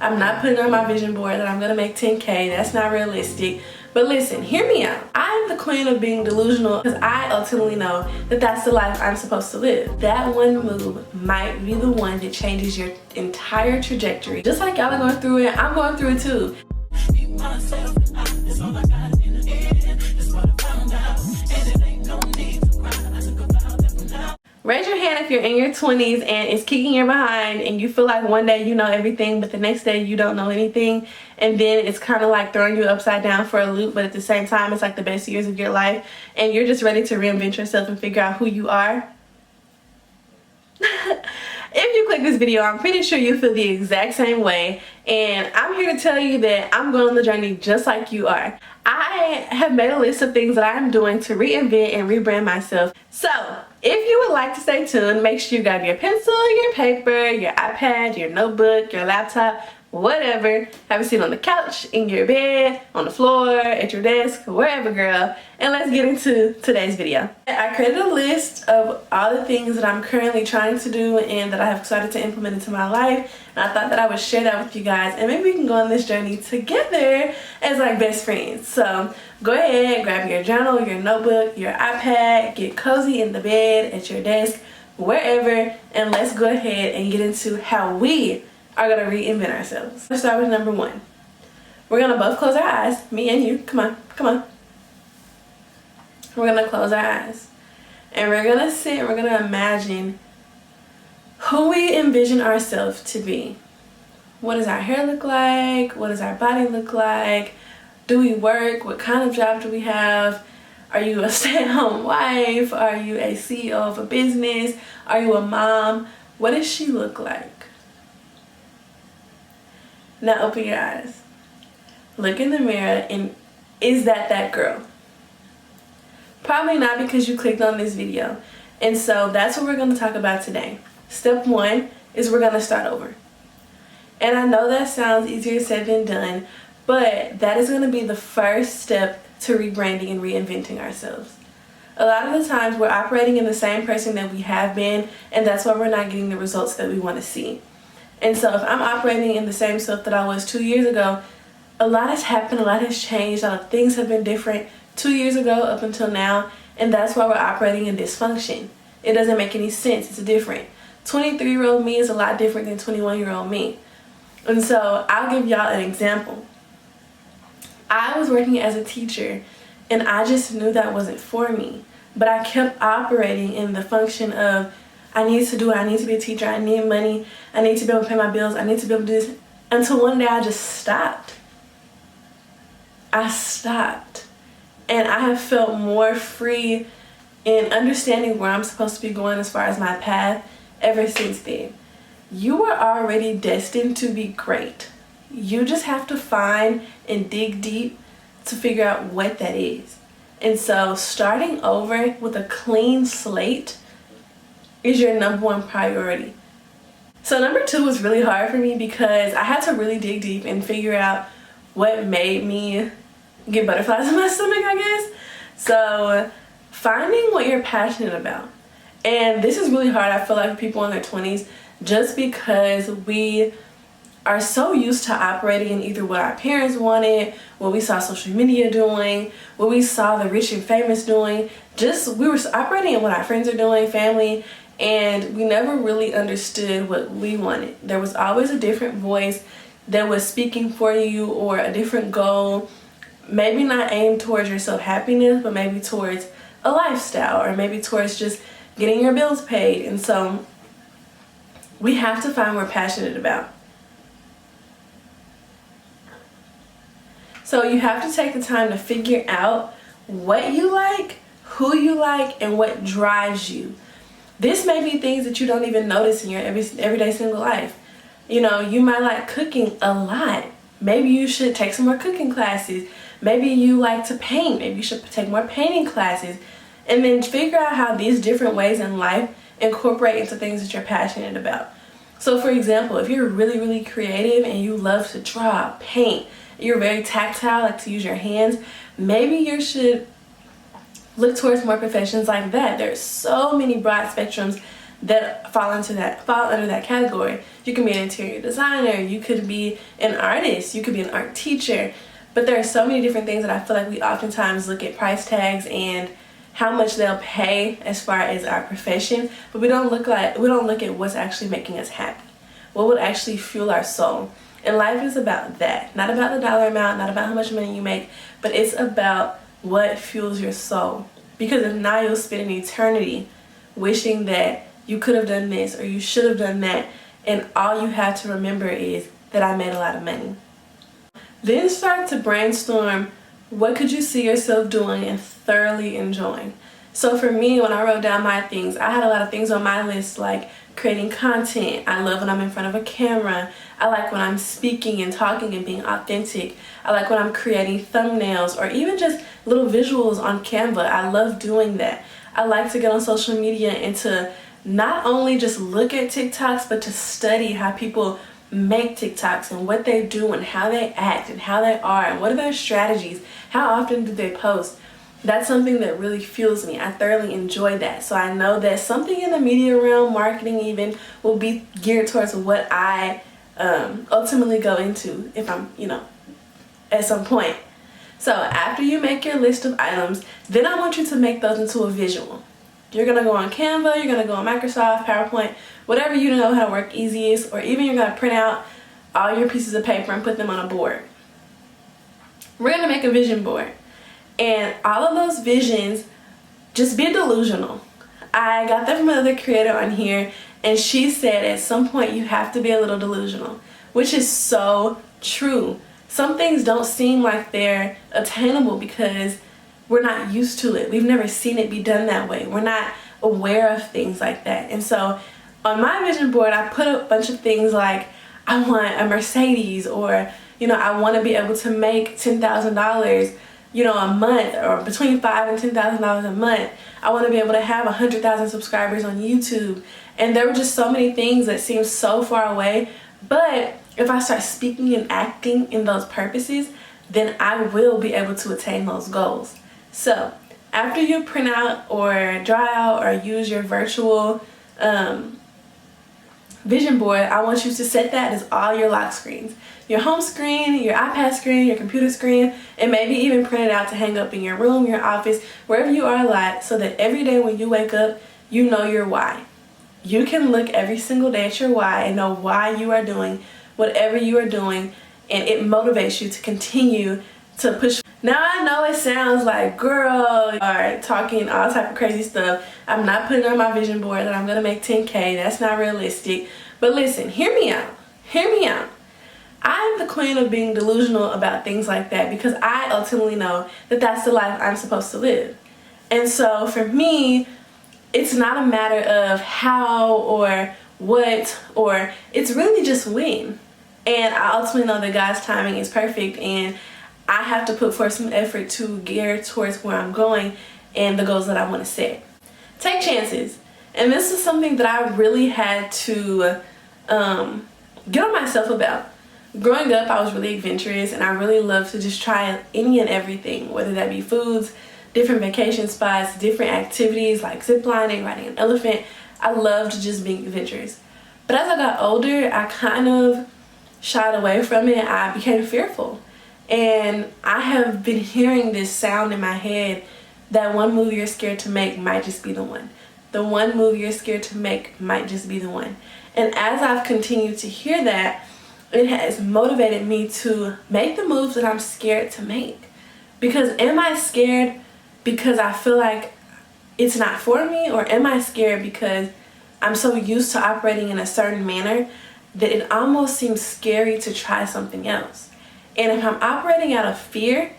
I'm not putting on my vision board that I'm gonna make 10K. That's not realistic. But listen, hear me out. I'm the queen of being delusional because I ultimately know that that's the life I'm supposed to live. That one move might be the one that changes your entire trajectory. Just like y'all are going through it, I'm going through it too. Raise your hand if you're in your 20s and it's kicking your behind and you feel like one day you know everything but the next day you don't know anything, and then it's kind of like throwing you upside down for a loop, but at the same time it's like the best years of your life and you're just ready to reinvent yourself and figure out who you are. If you click this video, I'm pretty sure you feel the exact same way, and I'm here to tell you that I'm going on the journey just like you are. I have made a list of things that I'm doing to reinvent and rebrand myself. So if you would like to stay tuned, make sure you grab your pencil, your paper, your iPad, your notebook, your laptop, whatever. Have a seat on the couch, in your bed, on the floor, at your desk, wherever, girl. And let's get into today's video. I created a list of all the things that I'm currently trying to do and that I have started to implement into my life. And I thought that I would share that with you guys, and maybe we can go on this journey together as like best friends. So go ahead, grab your journal, your notebook, your iPad, get cozy in the bed, at your desk, wherever, and let's go ahead and get into how we are gonna reinvent ourselves. Let's start with number one. We're gonna both close our eyes, me and you. Come on, come on. We're gonna close our eyes and we're gonna sit and we're gonna imagine who we envision ourselves to be. What does our hair look like? What does our body look like? Do we work? What kind of job do we have? Are you a stay-at-home wife? Are you a CEO of a business? Are you a mom? What does she look like? Now open your eyes. Look in the mirror, and is that girl? Probably not, because you clicked on this video. And so that's what we're going to talk about today. Step one is we're going to start over. And I know that sounds easier said than done, but that is going to be the first step to rebranding and reinventing ourselves. A lot of the times we're operating in the same person that we have been, and that's why we're not getting the results that we want to see. And so if I'm operating in the same self that I was 2 years ago, a lot has happened, a lot has changed, a lot of things have been different 2 years ago up until now, and that's why we're operating in dysfunction. It doesn't make any sense. It's different. 23-year-old me is a lot different than 21-year-old me. And so I'll give y'all an example. I was working as a teacher and I just knew that wasn't for me, but I kept operating in the function of I need to do it, I need to be a teacher, I need money, I need to be able to pay my bills, I need to be able to do this, until one day I just stopped. I stopped. And I have felt more free in understanding where I'm supposed to be going as far as my path ever since then. You are already destined to be great. You just have to find and dig deep to figure out what that is. And so starting over with a clean slate is your number one priority. So number two was really hard for me because I had to really dig deep and figure out what made me get butterflies in my stomach, I guess. So finding what you're passionate about. And this is really hard, I feel like, for people in their 20s, just because we are so used to operating in either what our parents wanted, what we saw social media doing, what we saw the rich and famous doing. Just we were operating in what our friends are doing, family, and we never really understood what we wanted. There was always a different voice that was speaking for you, or a different goal, maybe not aimed towards your self-happiness, but maybe towards a lifestyle, or maybe towards just getting your bills paid. And so we have to find what we're passionate about. So you have to take the time to figure out what you like, who you like, and what drives you. This may be things that you don't even notice in your everyday single life. You know, you might like cooking a lot. Maybe you should take some more cooking classes. Maybe you like to paint. Maybe you should take more painting classes. And then figure out how these different ways in life incorporate into things that you're passionate about. So for example, if you're really, really creative and you love to draw, paint, you're very tactile, like to use your hands, maybe you should look towards more professions like that. There's so many broad spectrums that fall under that category. You can be an interior designer, you could be an artist, you could be an art teacher. But there are so many different things that I feel like we oftentimes look at price tags and how much they'll pay as far as our profession, but we don't look at what's actually making us happy. What would actually fuel our soul? And life is about that. Not about the dollar amount, not about how much money you make, but it's about what fuels your soul. Because if not, you'll spend an eternity wishing that you could have done this or you should have done that, and all you have to remember is that I made a lot of money. Then start to brainstorm, what could you see yourself doing and thoroughly enjoying? So for me, when I wrote down my things, I had a lot of things on my list, like creating content. I love when I'm in front of a camera. I like when I'm speaking and talking and being authentic. I like when I'm creating thumbnails or even just little visuals on Canva. I love doing that. I like to get on social media and to not only just look at TikToks, but to study how people make TikToks and what they do and how they act and how they are and what are their strategies, how often do they post. That's something that really fuels me. I thoroughly enjoy that. So I know that something in the media realm, marketing even, will be geared towards what I ultimately go into if I'm, at some point. So after you make your list of items, then I want you to make those into a visual. You're going to go on Canva, you're going to go on Microsoft, PowerPoint, whatever you know how to work easiest, or even you're going to print out all your pieces of paper and put them on a board. We're going to make a vision board. And all of those visions, just be delusional. I got that from another creator on here, and she said at some point you have to be a little delusional, which is so true. Some things don't seem like they're attainable because we're not used to it. We've never seen it be done that way. We're not aware of things like that. And so on my vision board, I put a bunch of things like, I want a Mercedes, or, I want to be able to make $10,000 a month, or between $5,000 and $10,000 a month. I want to be able to have 100,000 subscribers on YouTube. And there were just so many things that seemed so far away. But if I start speaking and acting in those purposes, then I will be able to attain those goals. So after you print out or draw out or use your virtual vision board, I want you to set that as all your lock screens. Your home screen, your iPad screen, your computer screen, and maybe even print it out to hang up in your room, your office, wherever you are a lot, so that every day when you wake up, you know your why. You can look every single day at your why and know why you are doing whatever you are doing, and it motivates you to continue to push. Now I know it sounds like, girl, are talking all type of crazy stuff. I'm not putting on my vision board that I'm gonna make 10K. That's not realistic. But listen, hear me out. Hear me out. I'm the queen of being delusional about things like that because I ultimately know that that's the life I'm supposed to live. And so for me, it's not a matter of how or what, or it's really just when. And I ultimately know that God's timing is perfect, and I have to put forth some effort to gear towards where I'm going and the goals that I want to set. Take chances. And this is something that I really had to get on myself about. Growing up, I was really adventurous, and I really loved to just try any and everything, whether that be foods, different vacation spots, different activities like zip lining, riding an elephant. I loved just being adventurous. But as I got older, I kind of shied away from it. I became fearful. And I have been hearing this sound in my head that one move you're scared to make might just be the one. The one move you're scared to make might just be the one. And as I've continued to hear that, it has motivated me to make the moves that I'm scared to make. Because am I scared because I feel like it's not for me, or am I scared because I'm so used to operating in a certain manner that it almost seems scary to try something else? And if I'm operating out of fear,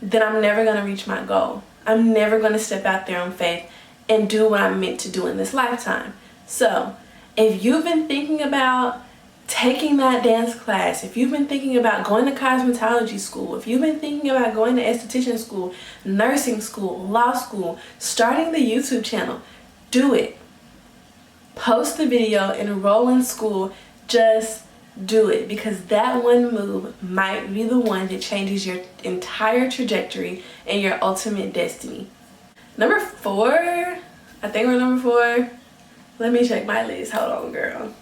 then I'm never going to reach my goal. I'm never going to step out there on faith and do what I'm meant to do in this lifetime. So if you've been thinking about taking that dance class, if you've been thinking about going to cosmetology school, if you've been thinking about going to esthetician school, nursing school, law school, starting the YouTube channel, do it. Post the video, enroll in school, just do it, because that one move might be the one that changes your entire trajectory and your ultimate destiny. Number 4, I think we're number 4. Let me check my list. Hold on, girl.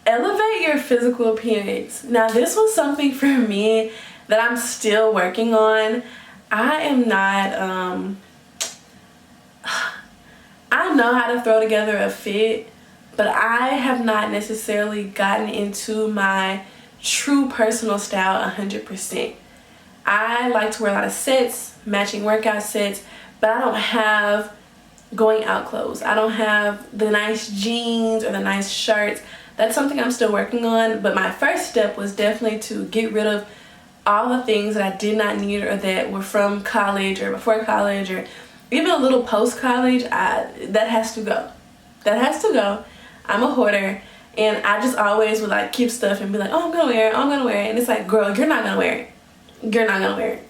Elevate your physical appearance. Now, this was something for me that I'm still working on. I am not, I know how to throw together a fit, but I have not necessarily gotten into my true personal style 100%. I like to wear a lot of sets, matching workout sets, but I don't have going out clothes. I don't have the nice jeans or the nice shirts. That's something I'm still working on, but my first step was definitely to get rid of all the things that I did not need or that were from college or before college or even a little post-college. That has to go. That has to go. I'm a hoarder, and I just always would like keep stuff and be like, oh, I'm gonna wear it, oh, I'm gonna wear it. And it's like, girl, you're not gonna wear it. You're not gonna wear it.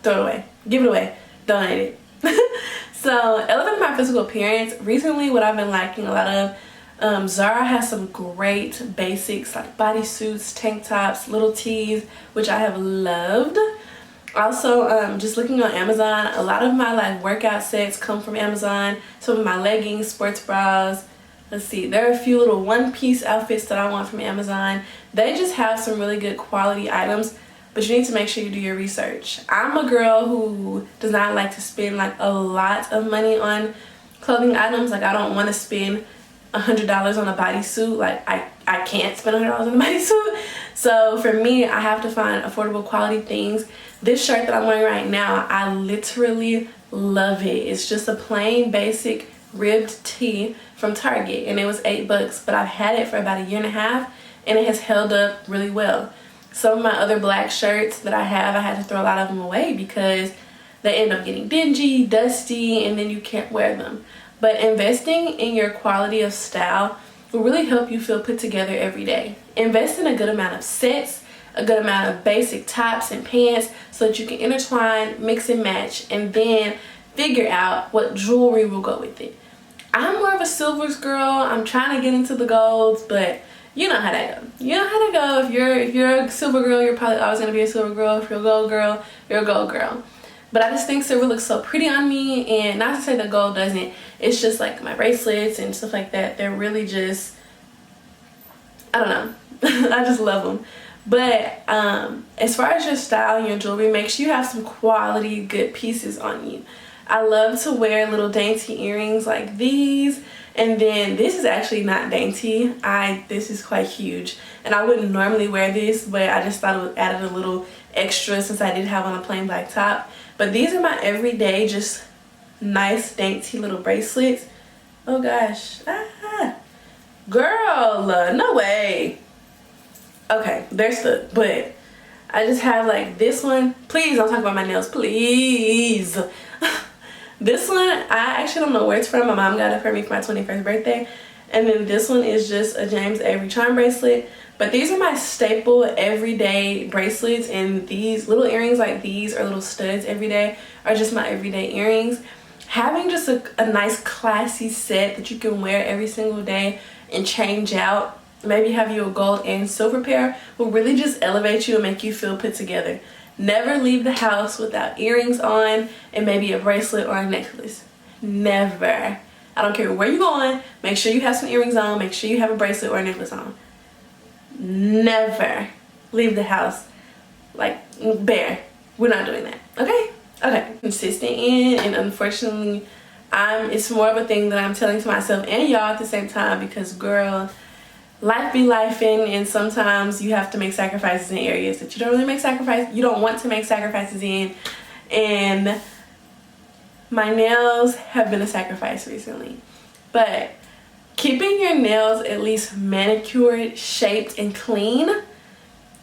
Throw it away. Give it away. Donate it. So, elevating my physical appearance. Recently, what I've been liking a lot of, Zara has some great basics like bodysuits, tank tops, little tees, which I have loved. Also, just looking on Amazon, a lot of my like workout sets come from Amazon. Some of my leggings, sports bras. Let's see, there are a few little one-piece outfits that I want from Amazon. They just have some really good quality items, but you need to make sure you do your research. I'm a girl who does not like to spend like a lot of money on clothing items. Like, I don't want to spend $100 on a bodysuit. Like, I can't spend $100 on a bodysuit. So for me, I have to find affordable quality things. This shirt that I'm wearing right now, I literally love it. It's just a plain basic ribbed tee from Target, and it was $8, but I've had it for about 1.5 years and it has held up really well. Some of my other black shirts that I had to throw a lot of them away because they end up getting dingy, dusty, and then you can't wear them. But investing in your quality of style will really help you feel put together every day. Invest in a good amount of sets, a good amount of basic tops and pants so that you can intertwine, mix and match, and then figure out what jewelry will go with it. I'm more of a silvers girl. I'm trying to get into the golds, but you know how that go. You know how to go. If you're a silver girl, you're probably always gonna be a silver girl. If you're a gold girl, you're a gold girl. But I just think silver looks so pretty on me, and not to say that gold doesn't. It's just like my bracelets and stuff like that. They're really just, I don't know. I just love them. But as far as your style and your jewelry, make sure you have some quality, good pieces on you. I love to wear little dainty earrings like these. And then this is actually not dainty. This is quite huge. And I wouldn't normally wear this, but I just thought it added a little extra since I did have on a plain black top. But these are my everyday, just nice, dainty little bracelets. Oh gosh. Girl, no way. Okay, they're stuck, but I just have like this one. Please don't talk about my nails, please. This one, I actually don't know where it's from. My mom got it for me for my 21st birthday. And then this one is just a James Avery charm bracelet. But these are my staple everyday bracelets, and these little earrings like these or little studs every day are just my everyday earrings. Having just a nice classy set that you can wear every single day and change out, maybe have you a gold and silver pair, will really just elevate you and make you feel put together. Never leave the house without earrings on and maybe a bracelet or a necklace. Never. I don't care where you're going, make sure you have some earrings on, make sure you have a bracelet or a necklace on. Never leave the house like bare. We're not doing that, okay? Okay. Consistent in, and unfortunately, it's more of a thing that I'm telling to myself and y'all at the same time, because girl, life be lifing, and sometimes you have to make sacrifices in areas that you don't want to make sacrifices in. And my nails have been a sacrifice recently, but keeping your nails at least manicured, shaped, and clean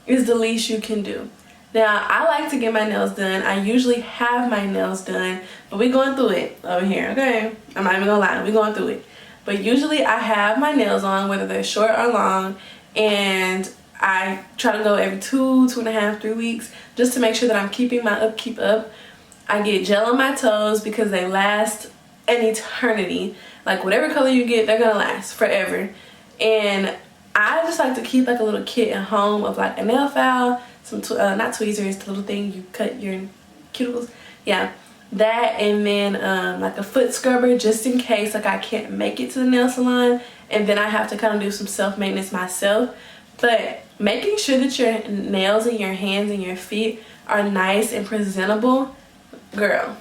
is the least you can do. Now, I like to get my nails done. I usually have my nails done, but we're going through it over here, okay? I'm not even gonna lie, we're going through it. But usually I have my nails on, whether they're short or long, and I try to go every 2.5, 3 weeks just to make sure that I'm keeping my upkeep up. I get gel on my toes because they last an eternity. Like, whatever color you get, they're gonna last forever. And I just like to keep like a little kit at home of like a nail file, some not tweezers, the little thing you cut your cuticles. Yeah, That, and then like a foot scrubber just in case like I can't make it to the nail salon and then I have to kind of do some self-maintenance myself. But making sure that your nails and your hands and your feet are nice and presentable, girl,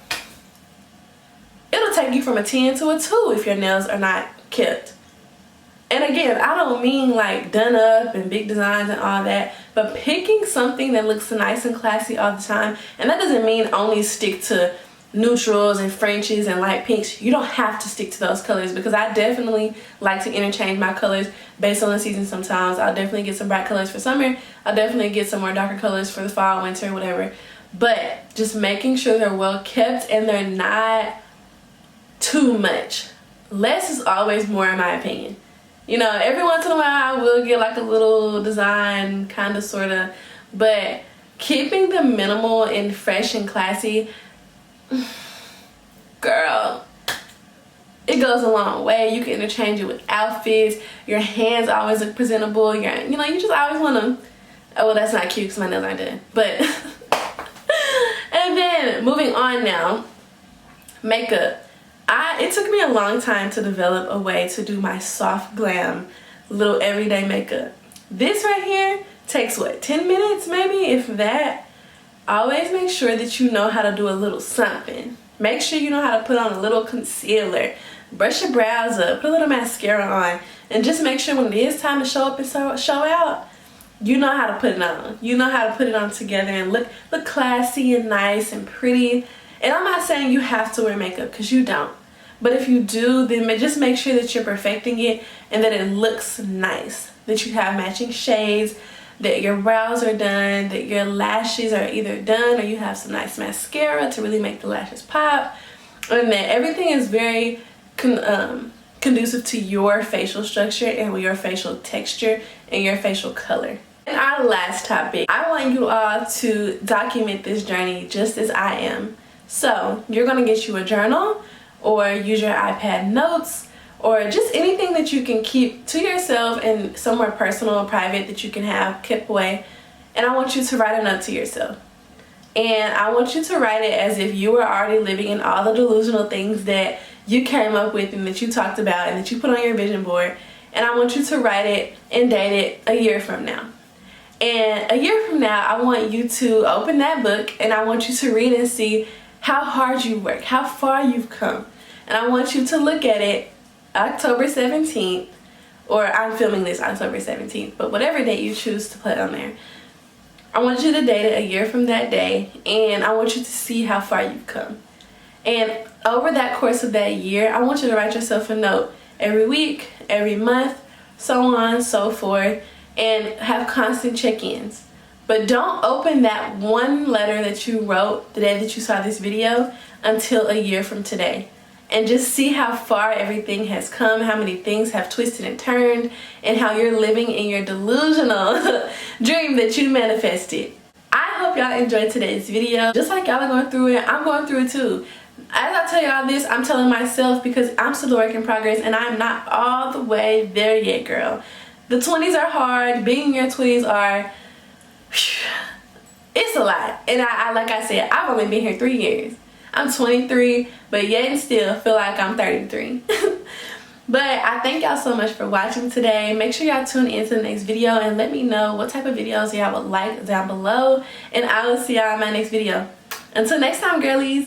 it'll take you from a 10 to a 2 if your nails are not kept. And again, I don't mean like done up and big designs and all that, but picking something that looks nice and classy all the time. And that doesn't mean only stick to neutrals and Frenchies and light pinks. You don't have to stick to those colors, because I definitely like to interchange my colors based on the season sometimes. I'll definitely get some bright colors for summer. I'll definitely get some more darker colors for the fall, winter, whatever. But just making sure they're well kept and they're not too much. Less is always more, in my opinion. You know, every once in a while I will get like a little design, kind of, sort of, but keeping them minimal and fresh and classy, girl, it goes a long way. You can interchange it with outfits. Your hands always look presentable. You just always want to, oh well, that's not cute because my nails aren't done, but and then moving on now, makeup. It took me a long time to develop a way to do my soft glam little everyday makeup. This right here takes what, 10 minutes maybe, if that. Always make sure that you know how to do a little something. Make sure you know how to put on a little concealer, brush your brows up, put a little mascara on, and just make sure when it is time to show up and show out, you know how to put it on. You know how to put it on together and look classy and nice and pretty. And I'm not saying you have to wear makeup, because you don't. But if you do, then just make sure that you're perfecting it and that it looks nice. That you have matching shades, that your brows are done, that your lashes are either done, or you have some nice mascara to really make the lashes pop. And that everything is very conducive to your facial structure and your facial texture and your facial color. And our last topic, I want you all to document this journey just as I am. So you're going to get you a journal, or use your iPad notes, or just anything that you can keep to yourself and somewhere personal or private that you can have kept away. And I want you to write a note to yourself. And I want you to write it as if you were already living in all the delusional things that you came up with and that you talked about and that you put on your vision board. And I want you to write it and date it a year from now. And a year from now, I want you to open that book and I want you to read and see how hard you work, how far you've come. And I want you to look at it October 17th, or I'm filming this October 17th, but whatever date you choose to put on there. I want you to date it a year from that day, and I want you to see how far you've come. And over that course of that year, I want you to write yourself a note every week, every month, so on and so forth, and have constant check-ins. But don't open that one letter that you wrote the day that you saw this video until a year from today. And just see how far everything has come, how many things have twisted and turned, and how you're living in your delusional dream that you manifested. I hope y'all enjoyed today's video. Just like y'all are going through it, I'm going through it too. As I tell y'all this, I'm telling myself, because I'm still a work in progress and I'm not all the way there yet, girl. The 20s are hard. Being in your 20s are, it's a lot. And I like I said, I've only been here 3 years. I'm 23, but yet and still feel like I'm 33. But I thank y'all so much for watching today. Make sure y'all tune in to the next video and let me know what type of videos y'all would like down below. And I will see y'all in my next video. Until next time, girlies.